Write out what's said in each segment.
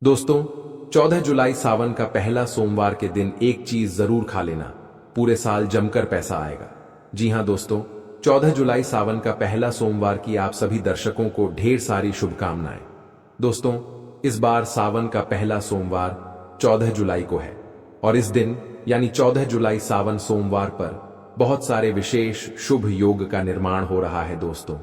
दोस्तों, 14 जुलाई सावन का पहला सोमवार के दिन एक चीज जरूर खा लेना, पूरे साल जमकर पैसा आएगा। जी हां दोस्तों, 14 जुलाई सावन का पहला सोमवार की आप सभी दर्शकों को ढेर सारी शुभकामनाएं। दोस्तों, इस बार सावन का पहला सोमवार 14 जुलाई को है और इस दिन यानी 14 जुलाई सावन सोमवार पर बहुत सारे विशेष शुभ योग का निर्माण हो रहा है। दोस्तों,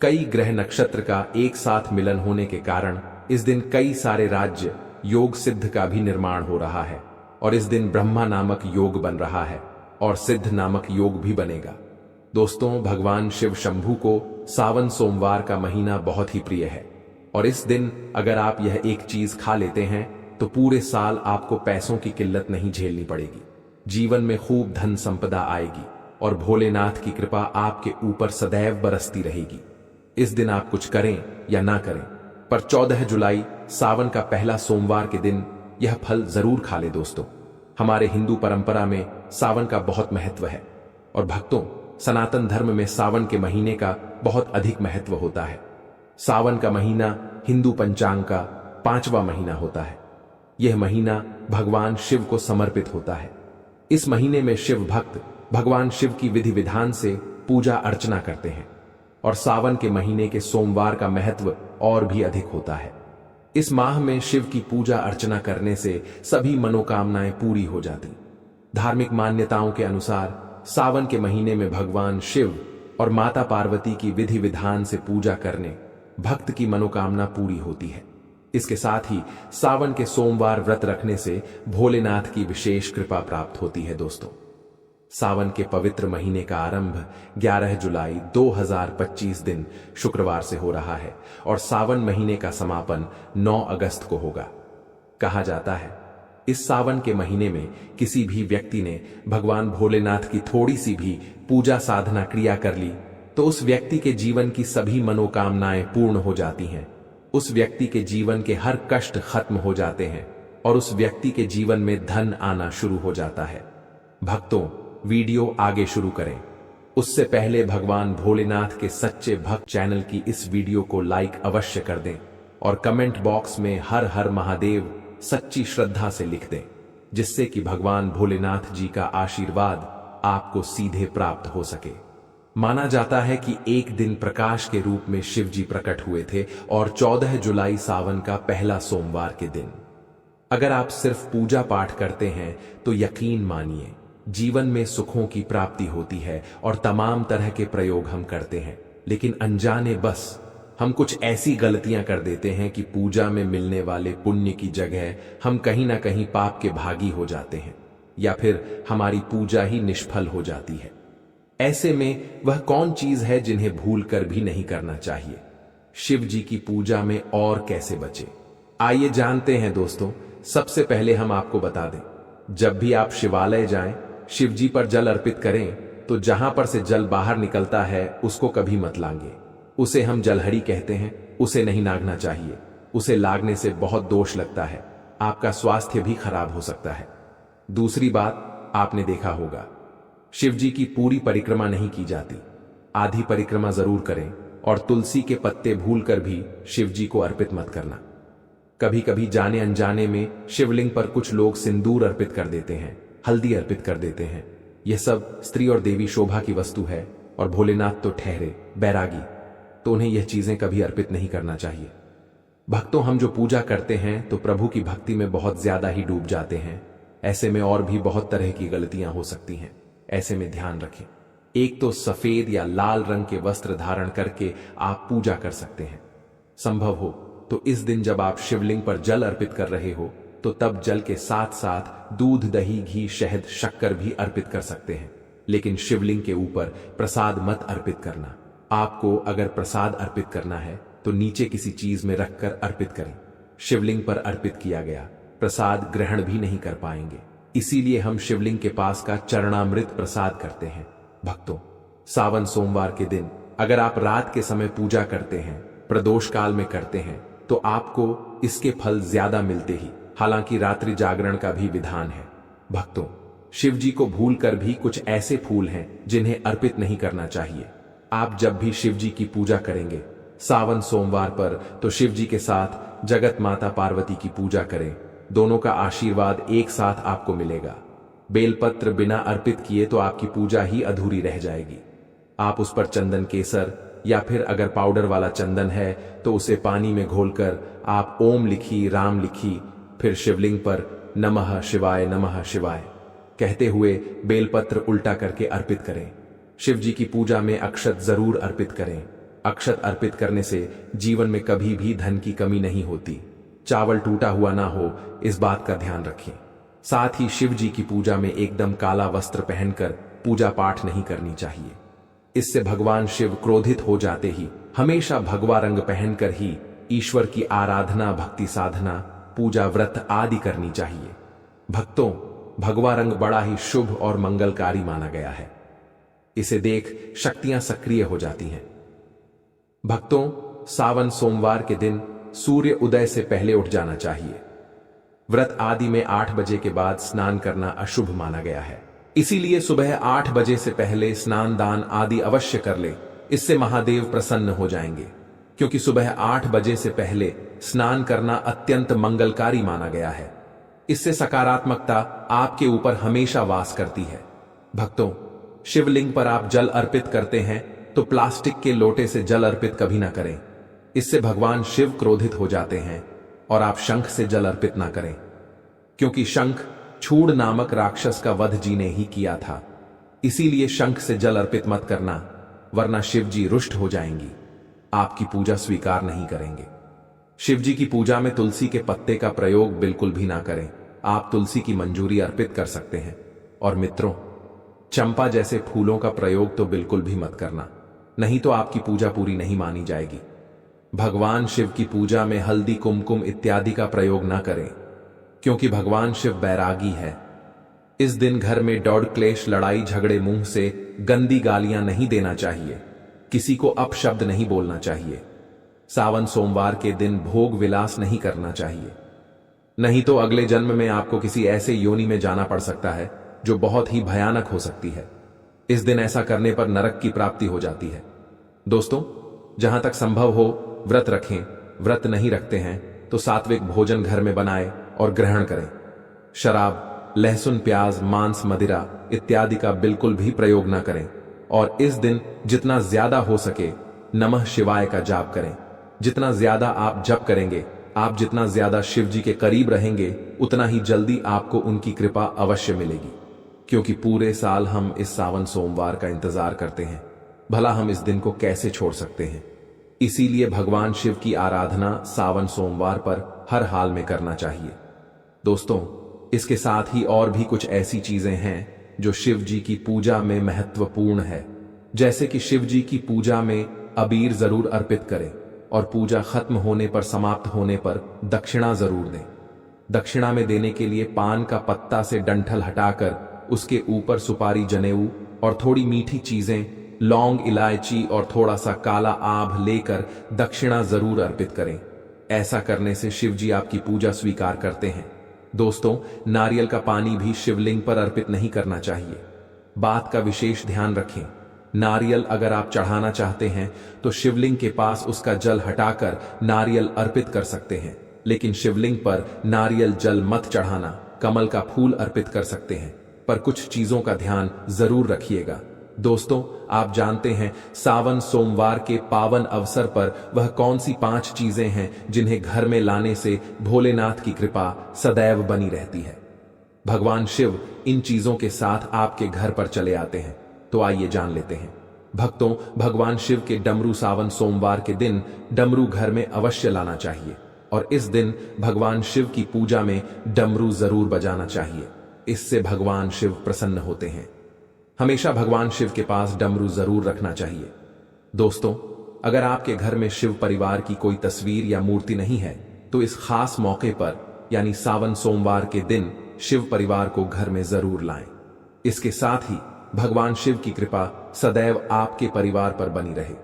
कई ग्रह नक्षत्र का एक साथ मिलन होने के कारण इस दिन कई सारे राज्य योग सिद्ध का भी निर्माण हो रहा है और इस दिन ब्रह्मा नामक योग बन रहा है और सिद्ध नामक योग भी बनेगा। दोस्तों, भगवान शिव शंभू को सावन सोमवार का महीना बहुत ही प्रिय है और इस दिन अगर आप यह एक चीज खा लेते हैं तो पूरे साल आपको पैसों की किल्लत नहीं झेलनी पड़ेगी। जीवन में खूब धन संपदा आएगी और भोलेनाथ की कृपा आपके ऊपर सदैव बरसती रहेगी। इस दिन आप कुछ करें या ना करें, पर 14 जुलाई सावन का पहला सोमवार के दिन यह फल जरूर खा ले। दोस्तों, हमारे हिंदू परंपरा में सावन का बहुत महत्व है और भक्तों, सनातन धर्म में सावन के महीने का बहुत अधिक महत्व होता है। सावन का महीना हिंदू पंचांग का 5वां महीना होता है। यह महीना भगवान शिव को समर्पित होता है। इस महीने में शिव भक्त भगवान शिव की विधि विधान से पूजा अर्चना करते हैं और सावन के महीने के सोमवार का महत्व और भी अधिक होता है। इस माह में शिव की पूजा अर्चना करने से सभी मनोकामनाएं पूरी हो जाती। धार्मिक मान्यताओं के अनुसार सावन के महीने में भगवान शिव और माता पार्वती की विधि विधान से पूजा करने भक्त की मनोकामना पूरी होती है। इसके साथ ही सावन के सोमवार व्रत रखने से भोलेनाथ की विशेष कृपा प्राप्त होती है। दोस्तों, सावन के पवित्र महीने का आरंभ 11 जुलाई 2025 दिन शुक्रवार से हो रहा है और सावन महीने का समापन 9 अगस्त को होगा। कहा जाता है, इस सावन के महीने में किसी भी व्यक्ति ने भगवान भोलेनाथ की थोड़ी सी भी पूजा साधना क्रिया कर ली तो उस व्यक्ति के जीवन की सभी मनोकामनाएं पूर्ण हो जाती हैं। उस व्यक्ति के जीवन के हर कष्ट खत्म हो जाते हैं और उस व्यक्ति के जीवन में धन आना शुरू हो जाता है। भक्तों, वीडियो आगे शुरू करें उससे पहले भगवान भोलेनाथ के सच्चे भक्त चैनल की इस वीडियो को लाइक अवश्य कर दें और कमेंट बॉक्स में हर हर महादेव सच्ची श्रद्धा से लिख दें, जिससे कि भगवान भोलेनाथ जी का आशीर्वाद आपको सीधे प्राप्त हो सके। माना जाता है कि एक दिन प्रकाश के रूप में शिव जी प्रकट हुए थे और 14 जुलाई सावन का पहला सोमवार के दिन अगर आप सिर्फ पूजा पाठ करते हैं तो यकीन मानिए जीवन में सुखों की प्राप्ति होती है और तमाम तरह के प्रयोग हम करते हैं, लेकिन अनजाने बस हम कुछ ऐसी गलतियां कर देते हैं कि पूजा में मिलने वाले पुण्य की जगह हम कहीं ना कहीं पाप के भागी हो जाते हैं या फिर हमारी पूजा ही निष्फल हो जाती है। ऐसे में वह कौन चीज है जिन्हें भूल कर भी नहीं करना चाहिए? शिव जी की पूजा में और कैसे बचे, आइए जानते हैं। दोस्तों, सबसे पहले हम आपको बता दें, जब भी आप शिवालय जाएं, शिव जी पर जल अर्पित करें तो जहां पर से जल बाहर निकलता है उसको कभी मत लांगे। उसे हम जलहरी कहते हैं, उसे नहीं नागना चाहिए। उसे लागने से बहुत दोष लगता है, आपका स्वास्थ्य भी खराब हो सकता है। दूसरी बात, आपने देखा होगा शिव जी की पूरी परिक्रमा नहीं की जाती, आधी परिक्रमा जरूर करें और तुलसी के पत्ते भूलकर भी शिव जी को अर्पित मत करना। कभी कभी जाने अनजाने में शिवलिंग पर कुछ लोग सिंदूर अर्पित कर देते हैं, हल्दी अर्पित कर देते हैं। यह सब स्त्री और देवी शोभा की वस्तु है और भोलेनाथ तो ठहरे बैरागी, तो उन्हें यह चीजें कभी अर्पित नहीं करना चाहिए। भक्तों, हम जो पूजा करते हैं तो प्रभु की भक्ति में बहुत ज्यादा ही डूब जाते हैं। ऐसे में और भी बहुत तरह की गलतियां हो सकती हैं। ऐसे में ध्यान रखें, एक तो सफेद या लाल रंग के वस्त्र धारण करके आप पूजा कर सकते हैं। संभव हो तो इस दिन जब आप शिवलिंग पर जल अर्पित कर रहे हो तो तब जल के साथ साथ दूध, दही, घी, शहद, शक्कर भी अर्पित कर सकते हैं, लेकिन शिवलिंग के ऊपर प्रसाद मत अर्पित करना। आपको अगर प्रसाद अर्पित करना है तो नीचे किसी चीज में रखकर अर्पित करें। शिवलिंग पर अर्पित किया गया प्रसाद ग्रहण भी नहीं कर पाएंगे, इसीलिए हम शिवलिंग के पास का चरणामृत प्रसाद करते हैं। भक्तों, सावन सोमवार के दिन अगर आप रात के समय पूजा करते हैं, प्रदोष काल में करते हैं, तो आपको इसके फल ज्यादा मिलते ही। हालांकि रात्रि जागरण का भी विधान है। भक्तों, शिव जी को भूल कर भी कुछ ऐसे फूल हैं जिन्हें अर्पित नहीं करना चाहिए। आप जब भी शिव जी की पूजा करेंगे सावन सोमवार पर तो शिव जी के साथ जगत माता पार्वती की पूजा करें, दोनों का आशीर्वाद एक साथ आपको मिलेगा। बेलपत्र बिना अर्पित किए तो आपकी पूजा ही अधूरी रह जाएगी। आप उस पर चंदन केसर या फिर अगर पाउडर वाला चंदन है तो उसे पानी में घोलकर आप ओम लिखी, राम लिखी, फिर शिवलिंग पर नमः शिवाय कहते हुए बेलपत्र उल्टा करके अर्पित करें। शिव जी की पूजा में अक्षत जरूर अर्पित करें। अक्षत अर्पित करने से जीवन में कभी भी धन की कमी नहीं होती। चावल टूटा हुआ ना हो, इस बात का ध्यान रखें। साथ ही शिव जी की पूजा में एकदम काला वस्त्र पहनकर पूजा पाठ नहीं करनी चाहिए। इससे भगवान शिव क्रोधित हो जाते ही हमेशा भगवा रंग पहनकर ही ईश्वर की आराधना, भक्ति साधना, पूजा, व्रत आदि करनी चाहिए। भक्तों, भगवा रंग बड़ा ही शुभ और मंगलकारी माना गया है। इसे देख शक्तियां सक्रिय हो जाती हैं। भक्तों, सावन सोमवार के दिन सूर्य उदय से पहले उठ जाना चाहिए। व्रत आदि में 8 बजे के बाद स्नान करना अशुभ माना गया है। इसीलिए सुबह 8 बजे से पहले स्नान दान आदि अवश्य कर ले। इससे महादेव प्रसन्न हो जाएंगे, क्योंकि सुबह 8 बजे से पहले स्नान करना अत्यंत मंगलकारी माना गया है। इससे सकारात्मकता आपके ऊपर हमेशा वास करती है। भक्तों, शिवलिंग पर आप जल अर्पित करते हैं तो प्लास्टिक के लोटे से जल अर्पित कभी ना करें। इससे भगवान शिव क्रोधित हो जाते हैं। और आप शंख से जल अर्पित ना करें, क्योंकि शंख छूड़ नामक राक्षस का वध जी ने ही किया था। इसीलिए शंख से जल अर्पित मत करना, वरना शिव जी रुष्ट हो जाएंगी, आपकी पूजा स्वीकार नहीं करेंगे। शिव जी की पूजा में तुलसी के पत्ते का प्रयोग बिल्कुल भी ना करें। आप तुलसी की मंजूरी अर्पित कर सकते हैं। और मित्रों, चंपा जैसे फूलों का प्रयोग तो बिल्कुल भी मत करना, नहीं तो आपकी पूजा पूरी नहीं मानी जाएगी। भगवान शिव की पूजा में हल्दी, कुमकुम इत्यादि का प्रयोग ना करें, क्योंकि भगवान शिव बैरागी है। इस दिन घर में दौड़, क्लेश, लड़ाई झगड़े, मुंह से गंदी गालियां नहीं देना चाहिए। किसी को अपशब्द नहीं बोलना चाहिए। सावन सोमवार के दिन भोग विलास नहीं करना चाहिए, नहीं तो अगले जन्म में आपको किसी ऐसे योनि में जाना पड़ सकता है जो बहुत ही भयानक हो सकती है। इस दिन ऐसा करने पर नरक की प्राप्ति हो जाती है। दोस्तों, जहां तक संभव हो व्रत रखें। व्रत नहीं रखते हैं तो सात्विक भोजन घर में बनाएं और ग्रहण करें। शराब, लहसुन, प्याज, मांस, मदिरा इत्यादि का बिल्कुल भी प्रयोग ना करें। और इस दिन जितना ज्यादा हो सके नमः शिवाय का जाप करें। जितना ज्यादा आप जप करेंगे, आप जितना ज्यादा शिव जी के करीब रहेंगे, उतना ही जल्दी आपको उनकी कृपा अवश्य मिलेगी। क्योंकि पूरे साल हम इस सावन सोमवार का इंतजार करते हैं, भला हम इस दिन को कैसे छोड़ सकते हैं। इसीलिए भगवान शिव की आराधना सावन सोमवार पर हर हाल में करना चाहिए। दोस्तों, इसके साथ ही और भी कुछ ऐसी चीजें हैं जो शिव जी की पूजा में महत्वपूर्ण है। जैसे कि शिव जी की पूजा में अबीर जरूर अर्पित करें और पूजा खत्म होने पर, समाप्त होने पर दक्षिणा जरूर दें। दक्षिणा में देने के लिए पान का पत्ता से डंठल हटाकर उसके ऊपर सुपारी, जनेऊ और थोड़ी मीठी चीजें, लौंग, इलायची और थोड़ा सा काला आभ लेकर दक्षिणा जरूर अर्पित करें। ऐसा करने से शिव जी आपकी पूजा स्वीकार करते हैं। दोस्तों, नारियल का पानी भी शिवलिंग पर अर्पित नहीं करना चाहिए। बात का विशेष ध्यान रखें। नारियल अगर आप चढ़ाना चाहते हैं तो शिवलिंग के पास उसका जल हटाकर नारियल अर्पित कर सकते हैं, लेकिन शिवलिंग पर नारियल जल मत चढ़ाना। कमल का फूल अर्पित कर सकते हैं, पर कुछ चीजों का ध्यान जरूर रखिएगा। दोस्तों, आप जानते हैं सावन सोमवार के पावन अवसर पर वह कौन सी 5 चीजें हैं जिन्हें घर में लाने से भोलेनाथ की कृपा सदैव बनी रहती है। भगवान शिव इन चीजों के साथ आपके घर पर चले आते हैं, तो आइए जान लेते हैं। भक्तों, भगवान शिव के डमरू सावन सोमवार के दिन डमरू घर में अवश्य लाना चाहिए और इस दिन भगवान शिव की पूजा में डमरू जरूर बजाना चाहिए। इससे भगवान शिव प्रसन्न होते हैं। हमेशा भगवान शिव के पास डमरू जरूर रखना चाहिए। दोस्तों, अगर आपके घर में शिव परिवार की कोई तस्वीर या मूर्ति नहीं है तो इस खास मौके पर यानी सावन सोमवार के दिन शिव परिवार को घर में जरूर लाएं। इसके साथ ही भगवान शिव की कृपा सदैव आपके परिवार पर बनी रहे।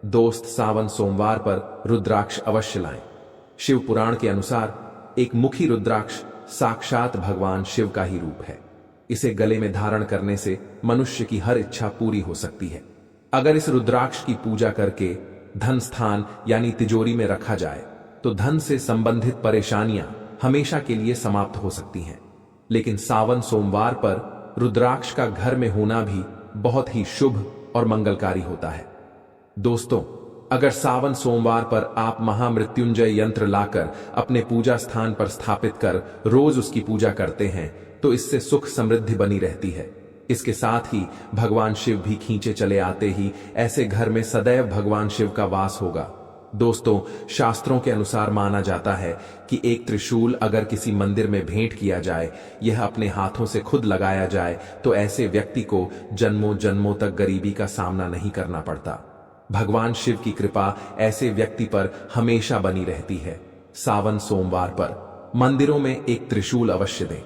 दोस्त, सावन सोमवार पर रुद्राक्ष अवश्य लाएं। शिव पुराण के अनुसार एक मुखी रुद्राक्ष साक्षात भगवान शिव का ही रूप है। इसे गले में धारण करने से मनुष्य की हर इच्छा पूरी हो सकती है। अगर इस रुद्राक्ष की पूजा करके धन स्थान यानी तिजोरी में रखा जाए तो धन से संबंधित परेशानियां हमेशा के लिए समाप्त हो सकती हैं। लेकिन सावन सोमवार पर रुद्राक्ष का घर में होना भी बहुत ही शुभ और मंगलकारी होता है। दोस्तों, अगर सावन सोमवार पर आप महामृत्युंजय यंत्र लाकर अपने पूजा स्थान पर स्थापित कर रोज उसकी पूजा करते हैं तो इससे सुख समृद्धि बनी रहती है। इसके साथ ही भगवान शिव भी खींचे चले आते ही ऐसे घर में सदैव भगवान शिव का वास होगा। दोस्तों, शास्त्रों के अनुसार माना जाता है कि एक त्रिशूल अगर किसी मंदिर में भेंट किया जाए, यह अपने हाथों से खुद लगाया जाए, तो ऐसे व्यक्ति को जन्मों जन्मों तक गरीबी का सामना नहीं करना पड़ता। भगवान शिव की कृपा ऐसे व्यक्ति पर हमेशा बनी रहती है। सावन सोमवार पर मंदिरों में एक त्रिशूल अवश्य दें।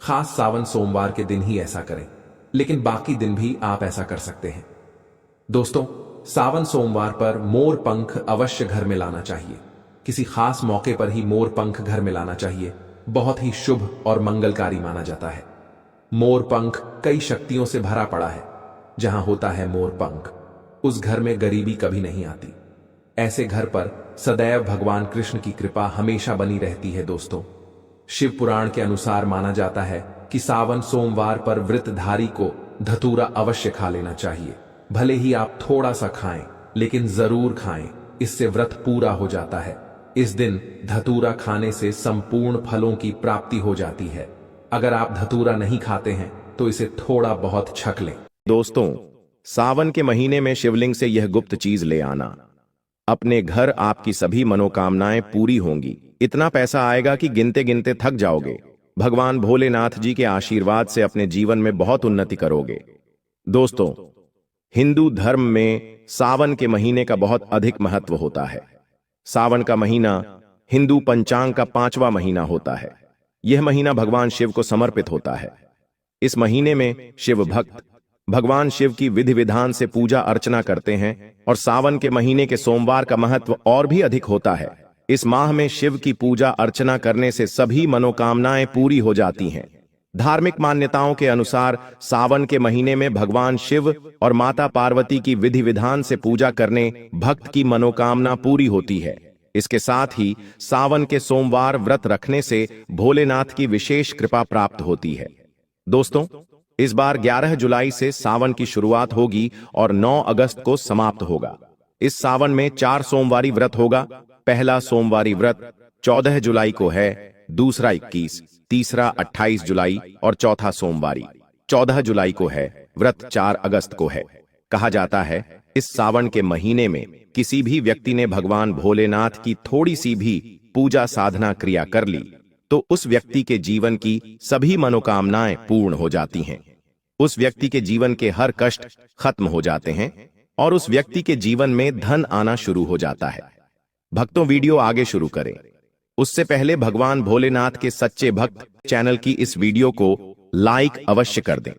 खास सावन सोमवार के दिन ही ऐसा करें, लेकिन बाकी दिन भी आप ऐसा कर सकते हैं। दोस्तों, सावन सोमवार पर मोर पंख अवश्य घर में लाना चाहिए। किसी खास मौके पर ही मोर पंख घर में लाना चाहिए। बहुत ही शुभ और मंगलकारी माना जाता है। मोर पंख कई शक्तियों से भरा पड़ा है। जहां होता है मोर पंख, उस घर में गरीबी कभी नहीं आती। ऐसे घर पर सदैव भगवान कृष्ण की कृपा हमेशा बनी रहती है। दोस्तों, शिव पुराण के अनुसार माना जाता है कि सावन सोमवार पर व्रतधारी को धतूरा अवश्य खा लेना चाहिए। भले ही आप थोड़ा सा खाएं, लेकिन जरूर खाएं, इससे व्रत पूरा हो जाता है। इस दिन धतूरा खाने से संपूर्ण फलों की प्राप्ति हो जाती है। अगर आप धतूरा नहीं खाते हैं तो इसे थोड़ा बहुत छक लें। दोस्तों, सावन के महीने में शिवलिंग से यह गुप्त चीज ले आना, अपने घर आपकी सभी मनोकामनाएं पूरी होंगी। इतना पैसा आएगा कि गिनते गिनते थक जाओगे। भगवान भोलेनाथ जी के आशीर्वाद से अपने जीवन में बहुत उन्नति करोगे। दोस्तों, हिंदू धर्म में सावन के महीने का बहुत अधिक महत्व होता है। सावन का महीना हिंदू पंचांग का 5वां महीना होता है। यह महीना भगवान शिव को समर्पित होता है। इस महीने में शिव भक्त भगवान शिव की विधि विधान से पूजा अर्चना करते हैं और सावन के महीने के सोमवार का महत्व और भी अधिक होता है। इस माह में शिव की पूजा अर्चना करने से सभी मनोकामनाएं पूरी हो जाती हैं। धार्मिक मान्यताओं के अनुसार सावन के महीने में भगवान शिव और माता पार्वती की विधि विधान से पूजा करने भक्त की मनोकामना पूरी होती है। इसके साथ ही सावन के सोमवार व्रत रखने से भोलेनाथ की विशेष कृपा प्राप्त होती है। दोस्तों, इस बार 11 जुलाई से सावन की शुरुआत होगी और 9 अगस्त को समाप्त होगा। इस सावन में 4 सोमवारी व्रत होगा। पहला सोमवारी व्रत 14 जुलाई को है, दूसरा 21, तीसरा 28 जुलाई और चौथा सोमवारी 14 जुलाई को है। व्रत 4 अगस्त को है। कहा जाता है इस सावन के महीने में किसी भी व्यक्ति ने भगवान भोलेनाथ की थोड़ी सी भी पूजा साधना क्रिया कर ली तो उस व्यक्ति के जीवन की सभी मनोकामनाएं पूर्ण हो जाती हैं। उस व्यक्ति के जीवन के हर कष्ट खत्म हो जाते हैं और उस व्यक्ति के जीवन में धन आना शुरू हो जाता है। भक्तों, वीडियो आगे शुरू करें उससे पहले भगवान भोलेनाथ के सच्चे भक्त चैनल की इस वीडियो को लाइक अवश्य कर दें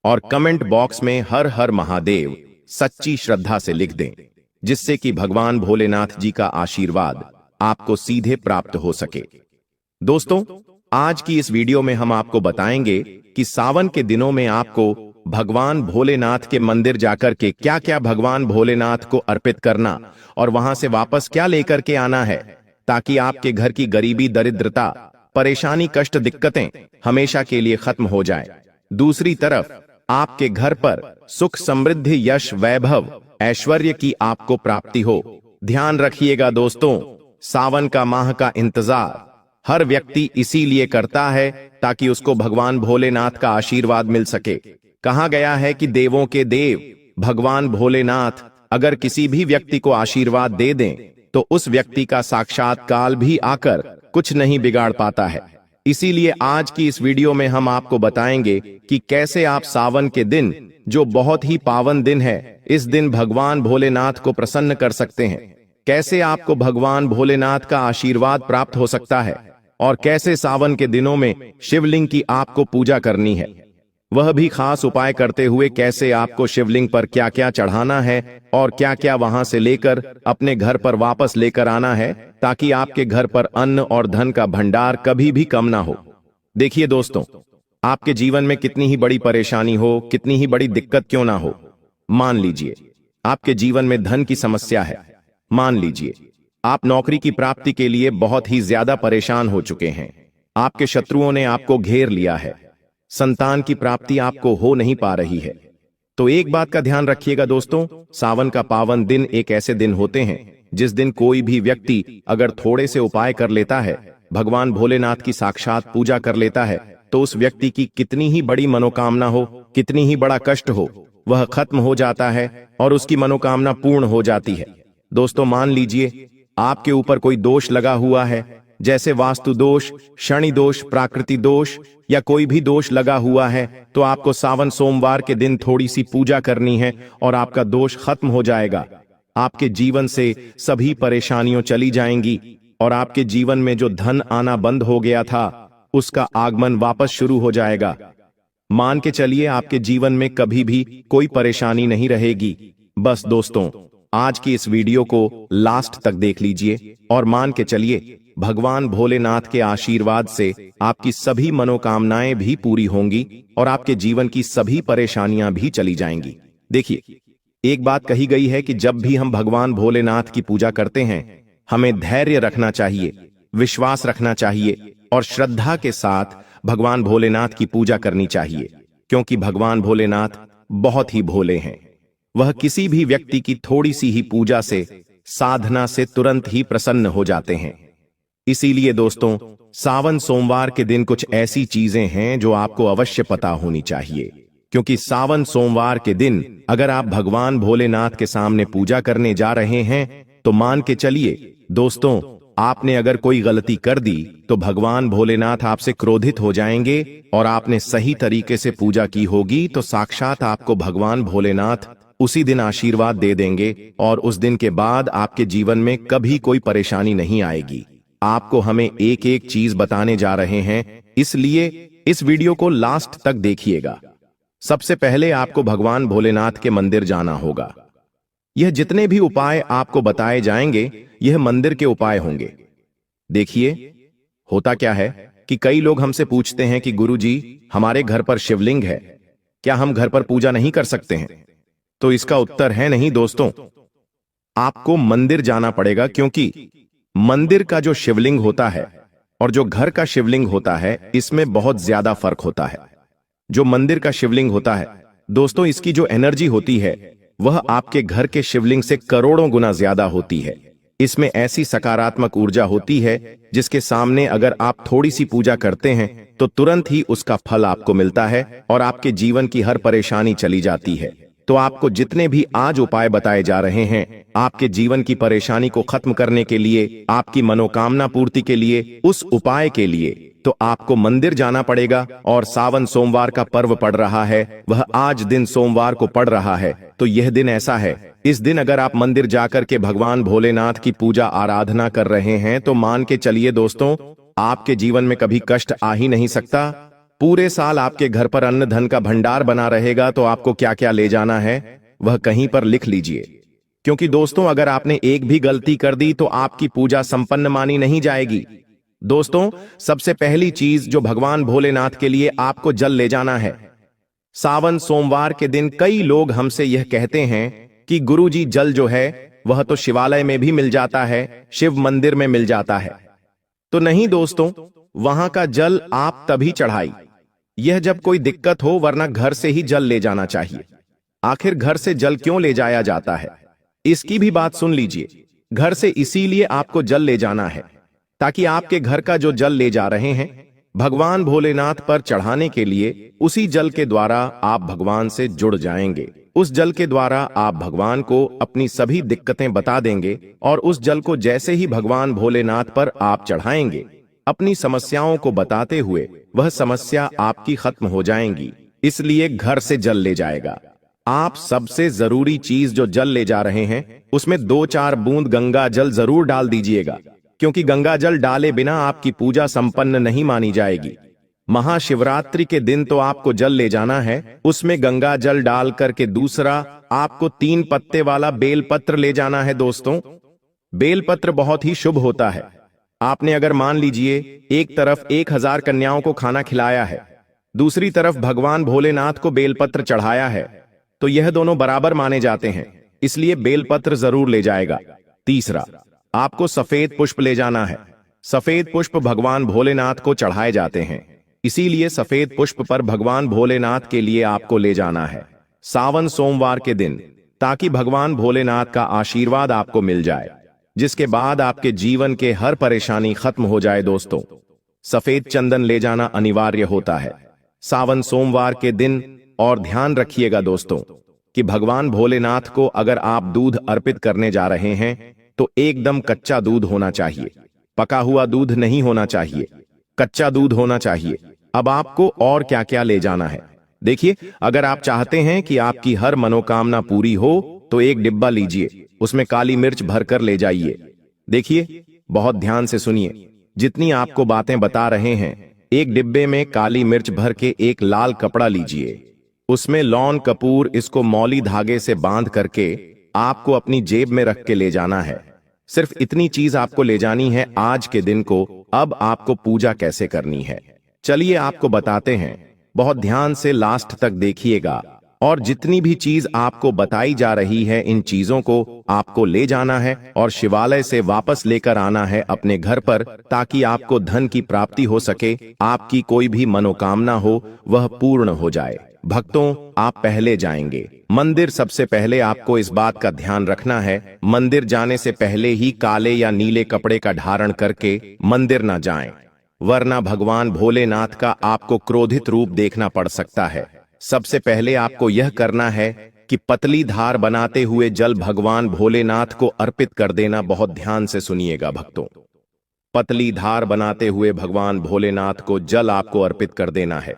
और कमेंट बॉक्स में हर हर महादेव सच्ची श्रद्धा से लिख दें, जिससे कि भगवान भोलेनाथ जी का आशीर्वाद आपको सीधे प्राप्त हो सके। दोस्तों, आज की इस वीडियो में हम आपको बताएंगे कि सावन के दिनों में आपको भगवान भोलेनाथ के मंदिर जाकर के क्या क्या भगवान भोलेनाथ को अर्पित करना और वहां से वापस क्या लेकर के आना है, ताकि आपके घर की गरीबी, दरिद्रता, परेशानी, कष्ट, दिक्कतें हमेशा के लिए खत्म हो जाए। दूसरी तरफ आपके घर पर सुख, समृद्धि, यश, वैभव, ऐश्वर्य की आपको प्राप्ति हो। ध्यान रखिएगा दोस्तों, सावन का माह का इंतजार हर व्यक्ति इसीलिए करता है ताकि उसको भगवान भोलेनाथ का आशीर्वाद मिल सके। कहा गया है कि देवों के देव भगवान भोलेनाथ अगर किसी भी व्यक्ति को आशीर्वाद दे दें तो उस व्यक्ति का साक्षात काल भी आकर कुछ नहीं बिगाड़ पाता है। इसीलिए आज की इस वीडियो में हम आपको बताएंगे कि कैसे आप सावन के दिन, जो बहुत ही पावन दिन है, इस दिन भगवान भोलेनाथ को प्रसन्न कर सकते हैं। कैसे आपको भगवान भोलेनाथ का आशीर्वाद प्राप्त हो सकता है और कैसे सावन के दिनों में शिवलिंग की आपको पूजा करनी है, वह भी खास उपाय करते हुए कैसे आपको शिवलिंग पर क्या क्या चढ़ाना है और क्या क्या वहां से लेकर अपने घर पर वापस लेकर आना है, ताकि आपके घर पर अन्न और धन का भंडार कभी भी कम ना हो। देखिए दोस्तों, आपके जीवन में कितनी ही बड़ी परेशानी हो, कितनी ही बड़ी दिक्कत क्यों ना हो, मान लीजिए आपके जीवन में धन की समस्या है, मान लीजिए आप नौकरी की प्राप्ति के लिए बहुत ही ज्यादा परेशान हो चुके हैं। आपके शत्रुओं ने आपको घेर लिया है। संतान की प्राप्ति आपको हो नहीं पा रही है। तो एक बात का ध्यान रखिएगा दोस्तों, सावन का पावन दिन एक ऐसे दिन होते हैं जिस दिन कोई भी व्यक्ति अगर थोड़े से उपाय कर लेता है, भगवान भोलेनाथ की साक्षात पूजा कर लेता है, तो उस व्यक्ति की कितनी ही बड़ी मनोकामना हो, कितनी ही बड़ा कष्ट हो, वह खत्म हो जाता है और उसकी मनोकामना पूर्ण हो जाती है। दोस्तों मान लीजिए आपके ऊपर कोई दोष लगा हुआ है, जैसे वास्तु दोष, शनि दोष, प्राकृति दोष या कोई भी दोष लगा हुआ है, तो आपको सावन सोमवार के दिन थोड़ी सी पूजा करनी है और आपका दोष खत्म हो जाएगा। आपके जीवन से सभी परेशानियां चली जाएंगी और आपके जीवन में जो धन आना बंद हो गया था उसका आगमन वापस शुरू हो जाएगा। मान के चलिए आपके जीवन में कभी भी कोई परेशानी नहीं रहेगी। बस दोस्तों आज की इस वीडियो को लास्ट तक देख लीजिए और मान के चलिए भगवान भोलेनाथ के आशीर्वाद से आपकी सभी मनोकामनाएं भी पूरी होंगी और आपके जीवन की सभी परेशानियां भी चली जाएंगी। देखिए एक बात कही गई है कि जब भी हम भगवान भोलेनाथ की पूजा करते हैं हमें धैर्य रखना चाहिए, विश्वास रखना चाहिए और श्रद्धा के साथ भगवान भोलेनाथ की पूजा करनी चाहिए, क्योंकि भगवान भोलेनाथ बहुत ही भोले हैं। वह किसी भी व्यक्ति की थोड़ी सी ही पूजा से, साधना से तुरंत ही प्रसन्न हो जाते हैं। इसीलिए दोस्तों सावन सोमवार के दिन कुछ ऐसी चीजें हैं जो आपको अवश्य पता होनी चाहिए, क्योंकि सावन सोमवार के दिन अगर आप भगवान भोलेनाथ के सामने पूजा करने जा रहे हैं तो मान के चलिए दोस्तों आपने अगर कोई गलती कर दी तो भगवान भोलेनाथ आपसे क्रोधित हो जाएंगे और आपने सही तरीके से पूजा की होगी तो साक्षात आपको भगवान भोलेनाथ उसी दिन आशीर्वाद दे देंगे और उस दिन के बाद आपके जीवन में कभी कोई परेशानी नहीं आएगी। आपको हमें एक एक चीज बताने जा रहे हैं, इसलिए इस वीडियो को लास्ट तक देखिएगा। सबसे पहले आपको भगवान भोलेनाथ के मंदिर जाना होगा। यह जितने भी उपाय आपको बताए जाएंगे यह मंदिर के उपाय होंगे। देखिए होता क्या है कि कई लोग हमसे पूछते हैं कि गुरुजी हमारे घर पर शिवलिंग है, क्या हम घर पर पूजा नहीं कर सकते हैं? तो इसका उत्तर है नहीं दोस्तों, आपको मंदिर जाना पड़ेगा, क्योंकि मंदिर का जो शिवलिंग होता है और जो घर का शिवलिंग होता है इसमें बहुत ज्यादा फर्क होता है। जो मंदिर का शिवलिंग होता है दोस्तों, इसकी जो एनर्जी होती है वह आपके घर के शिवलिंग से करोड़ों गुना ज्यादा होती है। इसमें ऐसी सकारात्मक ऊर्जा होती है जिसके सामने अगर आप थोड़ी सी पूजा करते हैं तो तुरंत ही उसका फल आपको मिलता है और आपके जीवन की हर परेशानी चली जाती है। तो आपको जितने भी आज उपाय बताए जा रहे हैं आपके जीवन की परेशानी को खत्म करने के लिए, आपकी मनोकामना पूर्ति के लिए, उस उपाय के लिए तो आपको मंदिर जाना पड़ेगा। और सावन सोमवार का पर्व पड़ रहा है, वह आज दिन सोमवार को पड़ रहा है, तो यह दिन ऐसा है, इस दिन अगर आप मंदिर जाकर के भगवान भोलेनाथ की पूजा आराधना कर रहे हैं तो मान के चलिए दोस्तों आपके जीवन में कभी कष्ट आ ही नहीं सकता। पूरे साल आपके घर पर अन्न धन का भंडार बना रहेगा। तो आपको क्या क्या ले जाना है वह कहीं पर लिख लीजिए, क्योंकि दोस्तों अगर आपने एक भी गलती कर दी तो आपकी पूजा संपन्न मानी नहीं जाएगी। दोस्तों सबसे पहली चीज जो भगवान भोलेनाथ के लिए आपको जल ले जाना है। सावन सोमवार के दिन कई लोग हमसे यह कहते हैं कि गुरुजी जल जो है वह तो शिवालय में भी मिल जाता है, शिव मंदिर में मिल जाता है। तो नहीं दोस्तों, वहां का जल आप तभी चढ़ाई यह जब कोई दिक्कत हो, वरना घर से ही जल ले जाना चाहिए। आखिर घर से जल क्यों ले जाया जाता है इसकी भी बात सुन लीजिए। घर से इसीलिए आपको जल ले जाना है ताकि आपके घर का जो जल ले जा रहे हैं भगवान भोलेनाथ पर चढ़ाने के लिए, उसी जल के द्वारा आप भगवान से जुड़ जाएंगे। उस जल के द्वारा आप भगवान को अपनी सभी दिक्कतें बता देंगे और उस जल को जैसे ही भगवान भोलेनाथ पर आप चढ़ाएंगे अपनी समस्याओं को बताते हुए वह समस्या आपकी खत्म हो जाएंगी। इसलिए घर से जल ले जाएगा। आप सबसे जरूरी चीज जो जल ले जा रहे हैं उसमें 2-4 बूंद गंगा जल जरूर डाल दीजिएगा, क्योंकि गंगा जल डाले बिना आपकी पूजा संपन्न नहीं मानी जाएगी। महाशिवरात्रि के दिन तो आपको जल ले जाना है, उसमें गंगा जल डाल करके दूसरा आपको 3 पत्ते वाला बेलपत्र ले जाना है। दोस्तों बेलपत्र बहुत ही शुभ होता है। आपने अगर मान लीजिए एक तरफ 1000 कन्याओं को खाना खिलाया है, दूसरी तरफ भगवान भोलेनाथ को बेलपत्र चढ़ाया है, तो यह दोनों बराबर माने जाते हैं, इसलिए बेलपत्र जरूर ले जाएगा। तीसरा, आपको सफेद पुष्प ले जाना है। सफेद पुष्प भगवान भोलेनाथ को चढ़ाए जाते हैं, इसीलिए सफेद पुष्प पर भगवान भोलेनाथ के लिए आपको ले जाना है सावन सोमवार के दिन, ताकि भगवान भोलेनाथ का आशीर्वाद आपको मिल जाए, जिसके बाद आपके जीवन के हर परेशानी खत्म हो जाए। दोस्तों, सफेद चंदन ले जाना अनिवार्य होता है सावन सोमवार के दिन। और ध्यान रखिएगा दोस्तों कि भगवान भोलेनाथ को अगर आप दूध अर्पित करने जा रहे हैं तो एकदम कच्चा दूध होना चाहिए, पका हुआ दूध नहीं होना चाहिए, कच्चा दूध होना चाहिए। अब आपको और क्या क्या ले जाना है देखिए, अगर आप चाहते हैं कि आपकी हर मनोकामना पूरी हो तो एक डिब्बा लीजिए, उसमें काली मिर्च भरकर ले जाइए। देखिए, बहुत ध्यान से सुनिए, जितनी आपको बातें बता रहे हैं, एक डिब्बे में काली मिर्च भर के एक लाल कपड़ा लीजिए, उसमें लौंग कपूर इसको मौली धागे से बांध करके आपको अपनी जेब में रख के ले जाना है। सिर्फ इतनी चीज आपको ले जानी है आज के दिन को। अब आपको पूजा कैसे करनी है, चलिए आपको बताते हैं। बहुत ध्यान से लास्ट तक देखिएगा, और जितनी भी चीज आपको बताई जा रही है, इन चीजों को आपको ले जाना है और शिवालय से वापस लेकर आना है अपने घर पर, ताकि आपको धन की प्राप्ति हो सके, आपकी कोई भी मनोकामना हो वह पूर्ण हो जाए। भक्तों, आप पहले जाएंगे मंदिर। सबसे पहले आपको इस बात का ध्यान रखना है, मंदिर जाने से पहले ही काले या नीले कपड़े का धारण करके मंदिर न जाएं, वरना भगवान भोलेनाथ का आपको क्रोधित रूप देखना पड़ सकता है। सबसे पहले आपको यह करना है कि पतली धार बनाते हुए जल भगवान भोलेनाथ को अर्पित कर देना। बहुत ध्यान से सुनिएगा भक्तों, पतली धार बनाते हुए भगवान भोलेनाथ को जल आपको अर्पित कर देना है।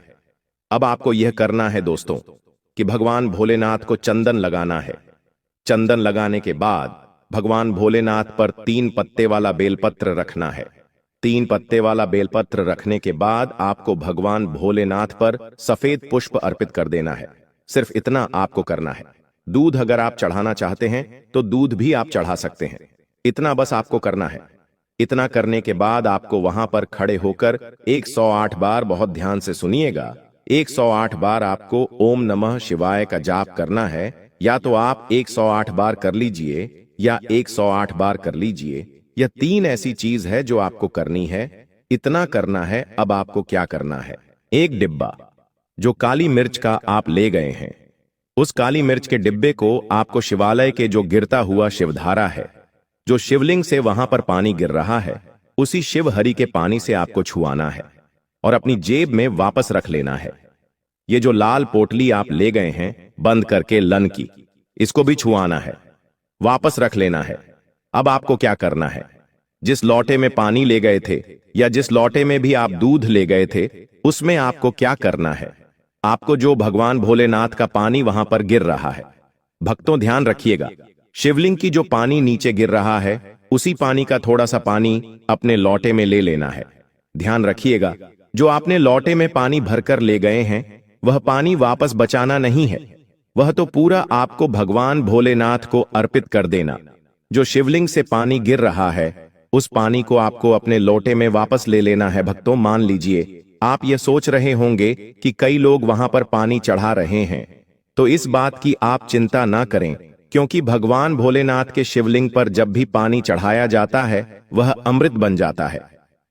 अब आपको यह करना है दोस्तों कि भगवान भोलेनाथ को चंदन लगाना है। चंदन लगाने के बाद भगवान भोलेनाथ पर 3 पत्ते वाला बेलपत्र रखना है। 3 पत्ते वाला बेलपत्र रखने के बाद आपको भगवान भोलेनाथ पर सफेद पुष्प अर्पित कर देना है। सिर्फ इतना आपको करना है। दूध अगर आप चढ़ाना चाहते हैं तो दूध भी आप चढ़ा सकते हैं, इतना बस आपको करना है। इतना करने के बाद आपको वहां पर खड़े होकर 108 बार, बहुत ध्यान से सुनिएगा, 108 बार आपको ओम नमः शिवाय का जाप करना है। या तो आप 108 बार कर लीजिए या 108 बार कर लीजिए, यह 3 ऐसी चीज है जो आपको करनी है। इतना करना है। अब आपको क्या करना है, एक डिब्बा जो काली मिर्च का आप ले गए हैं, उस काली मिर्च के डिब्बे को आपको शिवालय के जो गिरता हुआ शिवधारा है, जो शिवलिंग से वहां पर पानी गिर रहा है, उसी शिव हरि के पानी से आपको छुआना है और अपनी जेब में वापस रख लेना है। ये जो लाल पोटली आप ले गए हैं बंद करके लन की, इसको भी छुआना है, वापस रख लेना है। अब आपको क्या करना है, जिस लोटे में पानी ले गए थे या जिस लोटे में भी आप दूध ले गए थे, उसमें आपको क्या करना है, आपको जो भगवान भोलेनाथ का पानी वहां पर गिर रहा है, भक्तों ध्यान रखिएगा, शिवलिंग की जो पानी नीचे गिर रहा है, उसी पानी का थोड़ा सा पानी अपने लोटे में ले लेना है। ध्यान रखिएगा, जो आपने लोटे में पानी भरकर ले गए हैं वह पानी वापस बचाना नहीं है, वह तो पूरा आपको भगवान भोलेनाथ को अर्पित कर देना। जो शिवलिंग से पानी गिर रहा है उस पानी को आपको अपने लोटे में वापस ले लेना है। भक्तों, मान लीजिए आप ये सोच रहे होंगे कि कई लोग वहां पर पानी चढ़ा रहे हैं, तो इस बात की आप चिंता ना करें, क्योंकि भगवान भोलेनाथ के शिवलिंग पर जब भी पानी चढ़ाया जाता है वह अमृत बन जाता है।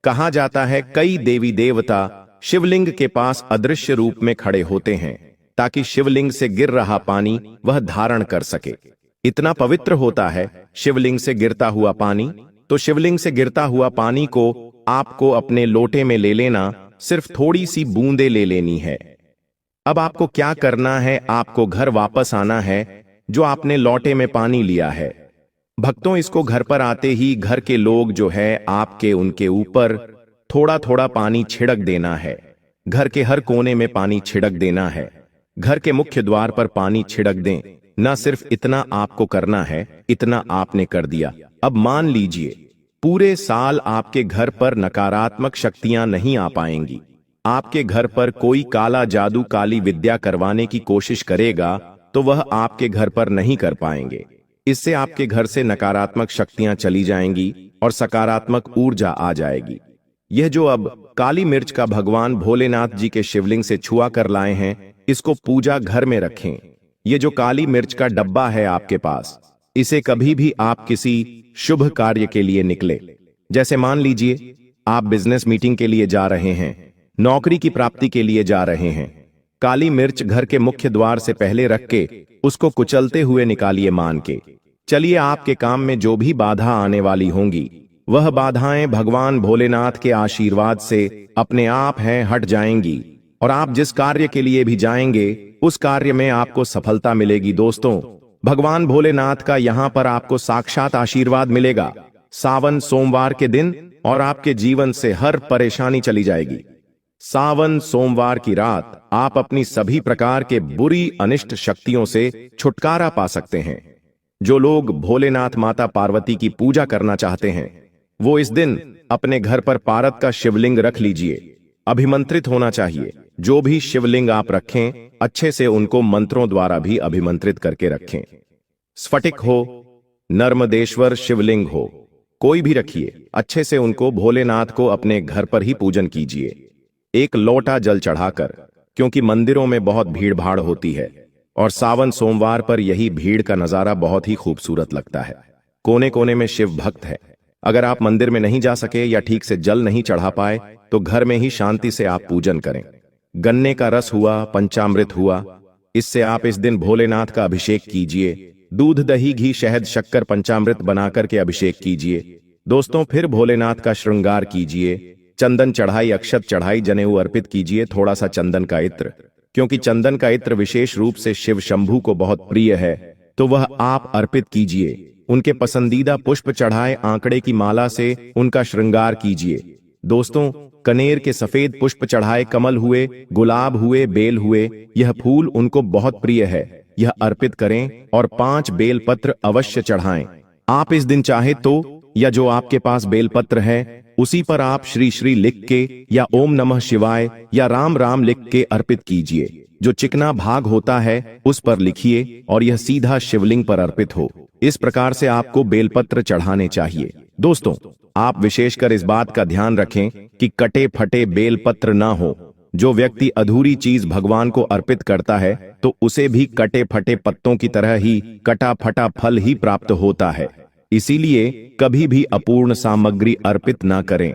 कहा जाता है कई देवी देवता शिवलिंग के पास अदृश्य रूप में खड़े होते हैं ताकि शिवलिंग से गिर रहा पानी वह धारण कर सके। इतना पवित्र होता है शिवलिंग से गिरता हुआ पानी। तो शिवलिंग से गिरता हुआ पानी को आपको अपने लोटे में ले लेना, सिर्फ थोड़ी सी बूंदे ले लेनी है। अब आपको क्या करना है, आपको घर वापस आना है जो आपने लोटे में पानी लिया है। भक्तों, इसको घर पर आते ही घर के लोग जो है आपके उनके ऊपर थोड़ा थोड़ा पानी छिड़क देना है। घर के हर कोने में पानी छिड़क देना है, घर के मुख्य द्वार पर पानी छिड़क दें। न सिर्फ इतना आपको करना है, इतना आपने कर दिया। अब मान लीजिए पूरे साल आपके घर पर नकारात्मक शक्तियां नहीं आ पाएंगी। आपके घर पर कोई काला जादू, काली विद्या करवाने की कोशिश करेगा तो वह आपके घर पर नहीं कर पाएंगे। इससे आपके घर से नकारात्मक शक्तियां चली जाएंगी और सकारात्मक ऊर्जा आ जाएगी। यह जो अब काली मिर्च का भगवान भोलेनाथ जी के शिवलिंग से छुआ कर लाए हैं, इसको पूजा घर में रखें। ये जो काली मिर्च का डब्बा है आपके पास, इसे कभी भी आप किसी शुभ कार्य के लिए निकले, जैसे मान लीजिए आप बिजनेस मीटिंग के लिए जा रहे हैं, नौकरी की प्राप्ति के लिए जा रहे हैं, काली मिर्च घर के मुख्य द्वार से पहले रख के उसको कुचलते हुए निकालिए मान के चलिए आपके काम में जो भी बाधा आने वाली होंगी वह बाधाएं भगवान भोलेनाथ के आशीर्वाद से अपने आप हैं हट जाएंगी और आप जिस कार्य के लिए भी जाएंगे उस कार्य में आपको सफलता मिलेगी। दोस्तों, भगवान भोलेनाथ का यहां पर आपको साक्षात आशीर्वाद मिलेगा सावन सोमवार के दिन और आपके जीवन से हर परेशानी चली जाएगी। सावन सोमवार की रात आप अपनी सभी प्रकार के बुरी अनिष्ट शक्तियों से छुटकारा पा सकते हैं। जो लोग भोलेनाथ माता पार्वती की पूजा करना चाहते हैं वो इस दिन अपने घर पर पारद का शिवलिंग रख लीजिए। अभिमंत्रित होना चाहिए। जो भी शिवलिंग आप रखें अच्छे से उनको मंत्रों द्वारा भी अभिमंत्रित करके रखें। स्फटिक हो, नर्मदेश्वर शिवलिंग हो, कोई भी रखिए, अच्छे से उनको भोलेनाथ को अपने घर पर ही पूजन कीजिए। एक लोटा जल चढ़ाकर, क्योंकि मंदिरों में बहुत भीड़ भाड़ होती है और सावन सोमवार पर यही भीड़ का नजारा बहुत ही खूबसूरत लगता है। कोने कोने में शिव भक्त है। अगर आप मंदिर में नहीं जा सके या ठीक से जल नहीं चढ़ा पाए तो घर में ही शांति से आप पूजन करें। गन्ने का रस हुआ, पंचामृत हुआ, इससे आप इस दिन भोलेनाथ का अभिषेक कीजिए। दूध, दही, घी, शहद, शक्कर, पंचामृत बनाकर के अभिषेक कीजिए। दोस्तों, फिर भोलेनाथ का श्रृंगार कीजिए। चंदन चढ़ाई, अक्षत चढ़ाई, जनेऊ अर्पित कीजिए, थोड़ा सा चंदन का इत्र, क्योंकि चंदन का इत्र विशेष रूप से शिव शंभू को बहुत प्रिय है, तो वह आप अर्पित कीजिए। उनके पसंदीदा पुष्प चढ़ाए, आंकड़े की माला से उनका श्रृंगार कीजिए। दोस्तों, कनेर के सफेद पुष्प चढ़ाए, कमल हुए, गुलाब हुए, बेल हुए, यह फूल उनको बहुत प्रिय है, यह अर्पित करें और 5 बेल पत्र अवश्य चढ़ाएं। आप इस दिन चाहे तो या जो आपके पास बेल पत्र है उसी पर आप श्री श्री लिख के या ओम नमः शिवाय या राम राम लिख के अर्पित कीजिए। जो चिकना भाग होता है उस पर लिखिए और यह सीधा शिवलिंग पर अर्पित हो। इस प्रकार से आपको बेलपत्र चढ़ाने चाहिए। दोस्तों, आप विशेषकर इस बात का ध्यान रखें कि कटे फटे बेलपत्र ना हो। जो व्यक्ति अधूरी चीज भगवान को अर्पित करता है तो उसे भी कटे फटे पत्तों की तरह ही कटा फटा फल ही प्राप्त होता है। इसीलिए कभी भी अपूर्ण सामग्री अर्पित ना करें।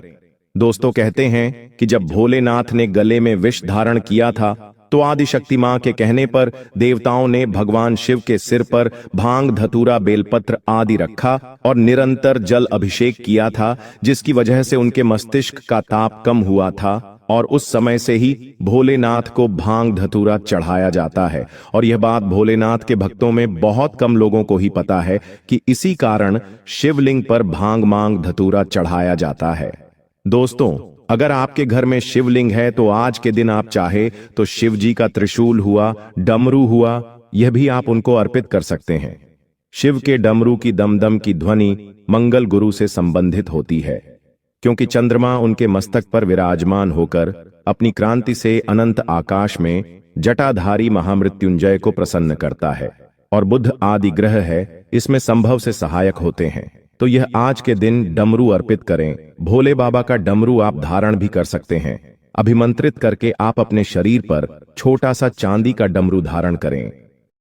दोस्तों, कहते हैं कि जब भोलेनाथ ने गले में विष धारण किया था तो आदिशक्ति मां के कहने पर देवताओं ने भगवान शिव के सिर पर भांग, धतूरा, बेलपत्र आदि रखा और निरंतर जल अभिषेक किया था, जिसकी वजह से उनके मस्तिष्क का ताप कम हुआ था और उस समय से ही भोलेनाथ को भांग धतूरा चढ़ाया जाता है। और यह बात भोलेनाथ के भक्तों में बहुत कम लोगों को ही पता है कि इसी कारण शिवलिंग पर भांग मांग धतूरा चढ़ाया जाता है। दोस्तों, अगर आपके घर में शिवलिंग है तो आज के दिन आप चाहे तो शिव जी का त्रिशूल हुआ, डमरू हुआ, यह भी आप उनको अर्पित कर सकते हैं। शिव के डमरू की दमदम की ध्वनि मंगल गुरु से संबंधित होती है, क्योंकि चंद्रमा उनके मस्तक पर विराजमान होकर अपनी क्रांति से अनंत आकाश में जटाधारी महामृत्युंजय को प्रसन्न करता है और बुध आदि ग्रह है इसमें संभव से सहायक होते हैं। तो यह आज के दिन डमरू अर्पित करें। भोले बाबा का डमरू आप धारण भी कर सकते हैं। अभिमंत्रित करके आप अपने शरीर पर छोटा सा चांदी का डमरू धारण करें।